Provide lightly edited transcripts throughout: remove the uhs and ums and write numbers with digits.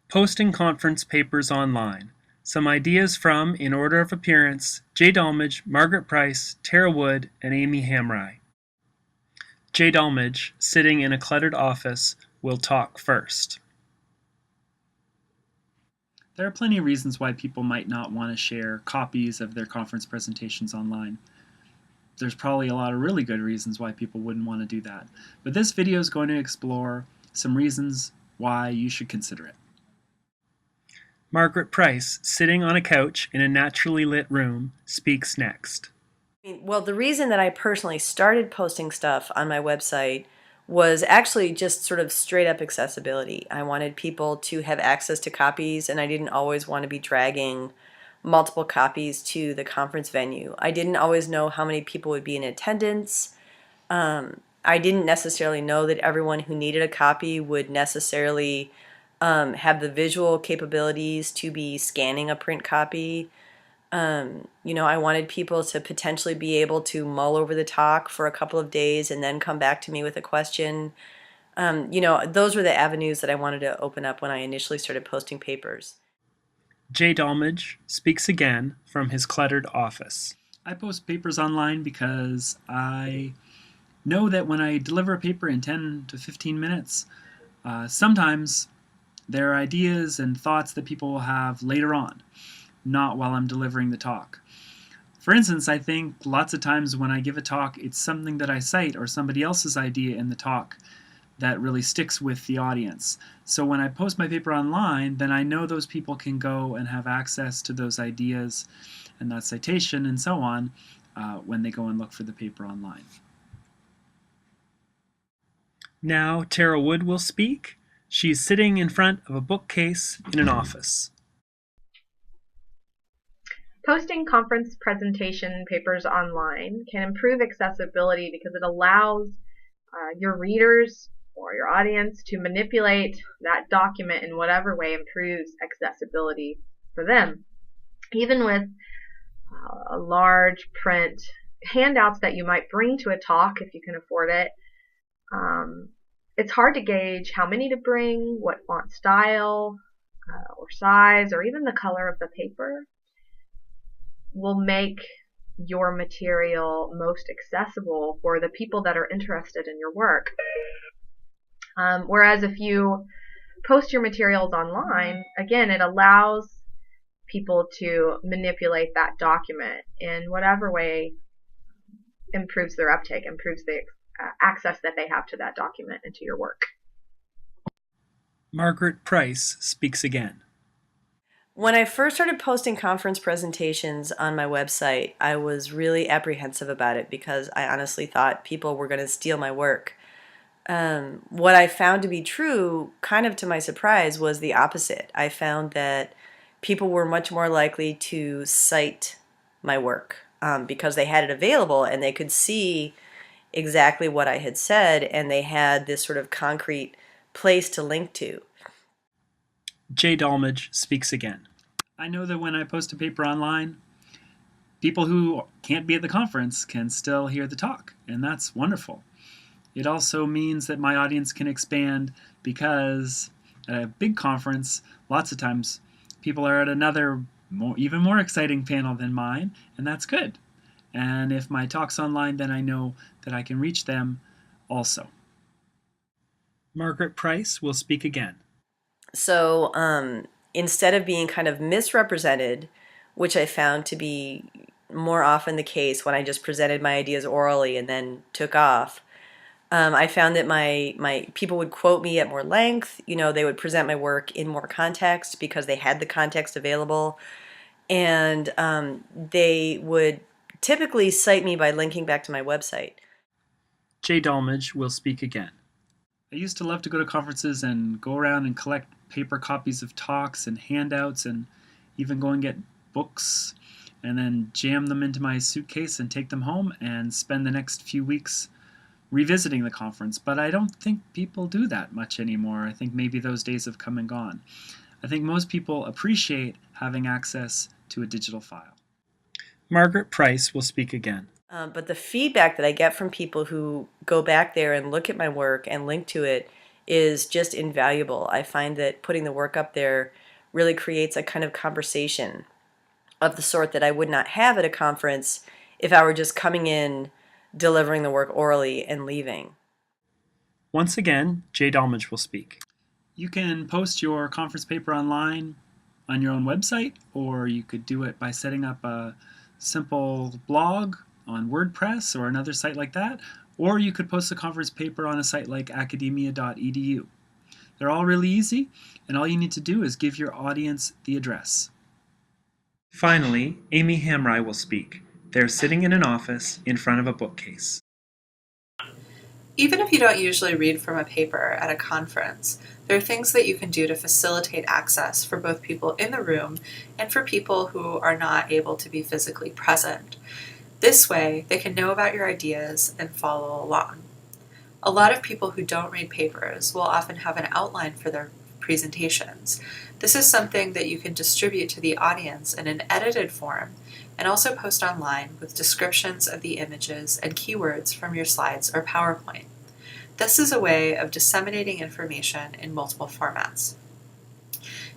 Posting conference papers online. Some ideas from, in order of appearance, J. Dolmage, Margaret Price, Tara Wood, and Aimi Hamraie. J. Dolmage, sitting in a cluttered office, will talk first. There are plenty of reasons why people might not want to share copies of their conference presentations online. There's probably a lot of really good reasons why people wouldn't want to do that. But this video is going to explore some reasons why you should consider it. Margaret Price, sitting on a couch in a naturally lit room, speaks next. Well, the reason that I personally started posting stuff on my website was actually just sort of straight up accessibility. I wanted people to have access to copies, and I didn't always want to be dragging multiple copies to the conference venue. I didn't always know how many people would be in attendance. I didn't necessarily know that everyone who needed a copy would necessarily have the visual capabilities to be scanning a print copy. I wanted people to potentially be able to mull over the talk for a couple of days and then come back to me with a question. Those were the avenues that I wanted to open up when I initially started posting papers. J. Dolmage speaks again from his cluttered office. I post papers online because I know that when I deliver a paper in 10 to 15 minutes, sometimes there are ideas and thoughts that people will have later on, not while I'm delivering the talk. For instance, I think lots of times when I give a talk, it's something that I cite or somebody else's idea in the talk that really sticks with the audience. So when I post my paper online, then I know those people can go and have access to those ideas and that citation and so on when they go and look for the paper online. Now Tara Wood will speak. She's sitting in front of a bookcase in an office. Posting conference presentation papers online can improve accessibility because it allows your readers or your audience to manipulate that document in whatever way improves accessibility for them. Even with a large print handouts that you might bring to a talk if you can afford it, it's hard to gauge how many to bring, what font style or size, or even the color of the paper will make your material most accessible for the people that are interested in your work. Whereas if you post your materials online, again, it allows people to manipulate that document in whatever way improves their uptake, improves the access that they have to that document and to your work. Margaret Price speaks again. When I first started posting conference presentations on my website, I was really apprehensive about it because I honestly thought people were going to steal my work. What I found to be true, kind of to my surprise, was the opposite. I found that people were much more likely to cite my work because they had it available and they could see exactly what I had said, and they had this sort of concrete place to link to. J. Dolmage speaks again. I know that when I post a paper online, people who can't be at the conference can still hear the talk, and that's wonderful. It also means that my audience can expand because at a big conference, lots of times people are at another even more exciting panel than mine, and that's good. And if my talk's online, then I know that I can reach them also. Margaret Price will speak again. So instead of being kind of misrepresented, which I found to be more often the case when I just presented my ideas orally and then took off, I found that my people would quote me at more length. They would present my work in more context because they had the context available, and they would typically cite me by linking back to my website. J. Dolmage will speak again. I used to love to go to conferences and go around and collect paper copies of talks and handouts and even go and get books and then jam them into my suitcase and take them home and spend the next few weeks revisiting the conference. But I don't think people do that much anymore. I think maybe those days have come and gone. I think most people appreciate having access to a digital file. Margaret Price will speak again. But the feedback that I get from people who go back there and look at my work and link to it is just invaluable. I find that putting the work up there really creates a kind of conversation of the sort that I would not have at a conference if I were just coming in, delivering the work orally, and leaving. Once again, Jay Dolmage will speak. You can post your conference paper online on your own website, or you could do it by setting up a simple blog on WordPress or another site like that, or you could post a conference paper on a site like academia.edu. They're all really easy, and all you need to do is give your audience the address. Finally, Aimi Hamraie will speak. They're sitting in an office in front of a bookcase. Even if you don't usually read from a paper at a conference, there are things that you can do to facilitate access for both people in the room and for people who are not able to be physically present. This way, they can know about your ideas and follow along. A lot of people who don't read papers will often have an outline for their presentations. This is something that you can distribute to the audience in an edited form and also post online with descriptions of the images and keywords from your slides or PowerPoint. This is a way of disseminating information in multiple formats.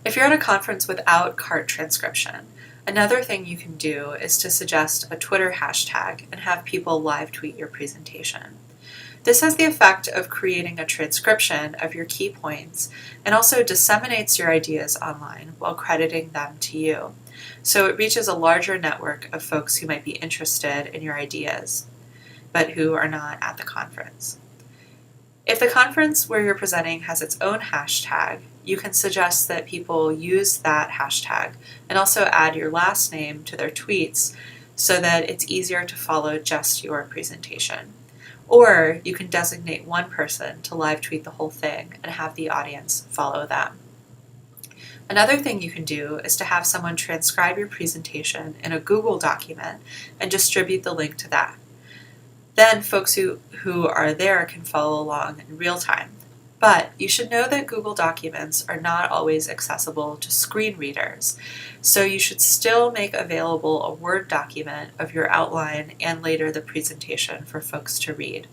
If you're at a conference without cart transcription, another thing you can do is to suggest a Twitter hashtag and have people live tweet your presentation. This has the effect of creating a transcription of your key points and also disseminates your ideas online while crediting them to you. So it reaches a larger network of folks who might be interested in your ideas, but who are not at the conference. If the conference where you're presenting has its own hashtag, you can suggest that people use that hashtag and also add your last name to their tweets so that it's easier to follow just your presentation. Or you can designate one person to live tweet the whole thing and have the audience follow them. Another thing you can do is to have someone transcribe your presentation in a Google document and distribute the link to that. Then folks who are there can follow along in real time. But you should know that Google Documents are not always accessible to screen readers, so you should still make available a Word document of your outline and later the presentation for folks to read.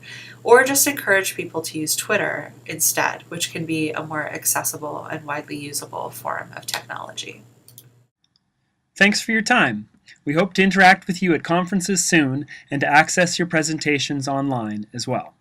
Or just encourage people to use Twitter instead, which can be a more accessible and widely usable form of technology. Thanks for your time. We hope to interact with you at conferences soon and to access your presentations online as well.